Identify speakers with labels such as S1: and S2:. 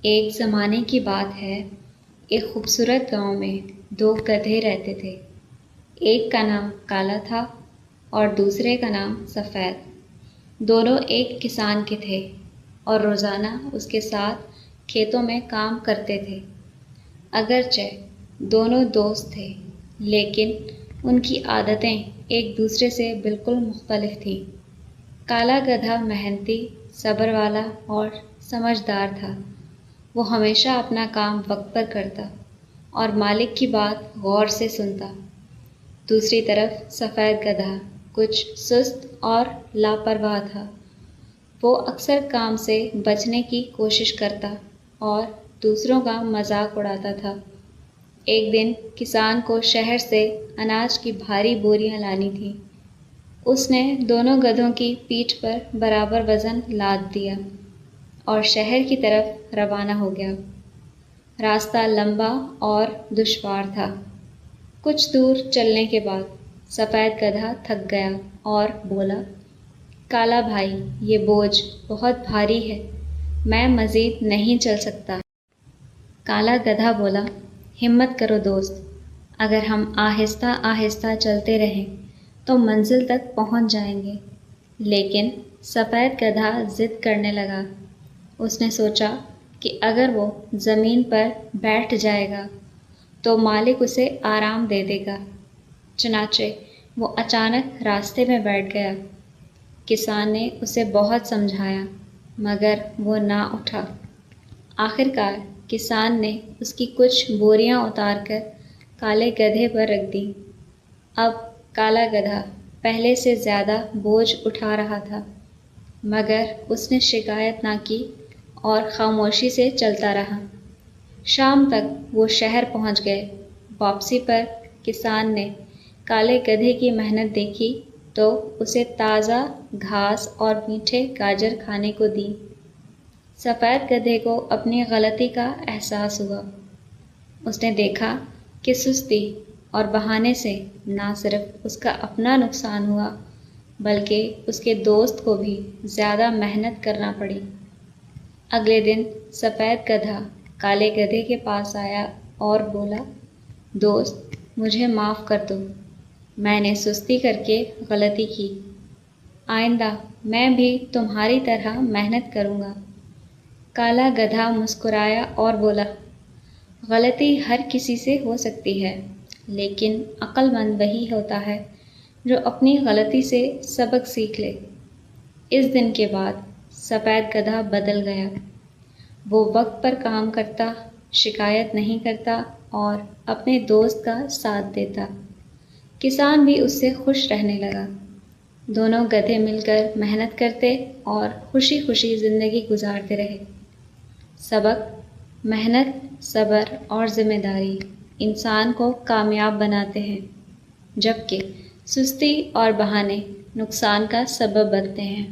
S1: ایک زمانے کی بات ہے، ایک خوبصورت گاؤں میں دو گدھے رہتے تھے۔ ایک کا نام کالا تھا اور دوسرے کا نام سفید۔ دونوں ایک کسان کے تھے اور روزانہ اس کے ساتھ کھیتوں میں کام کرتے تھے۔ اگرچہ دونوں دوست تھے، لیکن ان کی عادتیں ایک دوسرے سے بالکل مختلف تھیں۔ کالا گدھا محنتی، صبر والا اور سمجھدار تھا۔ وہ ہمیشہ اپنا کام وقت پر کرتا اور مالک کی بات غور سے سنتا۔ دوسری طرف سفید گدھا کچھ سست اور لاپرواہ تھا۔ وہ اکثر کام سے بچنے کی کوشش کرتا اور دوسروں کا مذاق اڑاتا تھا۔ ایک دن کسان کو شہر سے اناج کی بھاری بوریاں لانی تھیں۔ اس نے دونوں گدھوں کی پیٹھ پر برابر وزن لاد دیا اور شہر کی طرف روانہ ہو گیا۔ راستہ لمبا اور دشوار تھا۔ کچھ دور چلنے کے بعد سفید گدھا تھک گیا اور بولا، کالا بھائی، یہ بوجھ بہت بھاری ہے، میں مزید نہیں چل سکتا۔ کالا گدھا بولا، ہمت کرو دوست، اگر ہم آہستہ آہستہ چلتے رہیں تو منزل تک پہنچ جائیں گے۔ لیکن سفید گدھا ضد کرنے لگا۔ اس نے سوچا کہ اگر وہ زمین پر بیٹھ جائے گا تو مالک اسے آرام دے دے گا۔ چنانچہ وہ اچانک راستے میں بیٹھ گیا۔ کسان نے اسے بہت سمجھایا مگر وہ نہ اٹھا۔ آخرکار کسان نے اس کی کچھ بوریاں اتار کر کالے گدھے پر رکھ دیں۔ اب کالا گدھا پہلے سے زیادہ بوجھ اٹھا رہا تھا، مگر اس نے شکایت نہ کی اور خاموشی سے چلتا رہا۔ شام تک وہ شہر پہنچ گئے۔ واپسی پر کسان نے کالے گدھے کی محنت دیکھی تو اسے تازہ گھاس اور میٹھے گاجر کھانے کو دی۔ سفید گدھے کو اپنی غلطی کا احساس ہوا۔ اس نے دیکھا کہ سستی اور بہانے سے نہ صرف اس کا اپنا نقصان ہوا بلکہ اس کے دوست کو بھی زیادہ محنت کرنا پڑی۔ اگلے دن سفید گدھا کالے گدھے کے پاس آیا اور بولا، دوست، مجھے معاف کر دو، میں نے سستی کر کے غلطی کی۔ آئندہ میں بھی تمہاری طرح محنت کروں گا۔ کالا گدھا مسکرایا اور بولا، غلطی ہر کسی سے ہو سکتی ہے، لیکن عقل مند وہی ہوتا ہے جو اپنی غلطی سے سبق سیکھ لے۔ اس دن کے بعد سفید گدھا بدل گیا۔ وہ وقت پر کام کرتا، شکایت نہیں کرتا اور اپنے دوست کا ساتھ دیتا۔ کسان بھی اس سے خوش رہنے لگا۔ دونوں گدھے مل کر محنت کرتے اور خوشی خوشی زندگی گزارتے رہے۔ سبق: محنت، صبر اور ذمہ داری انسان کو کامیاب بناتے ہیں، جبکہ سستی اور بہانے نقصان کا سبب بنتے ہیں۔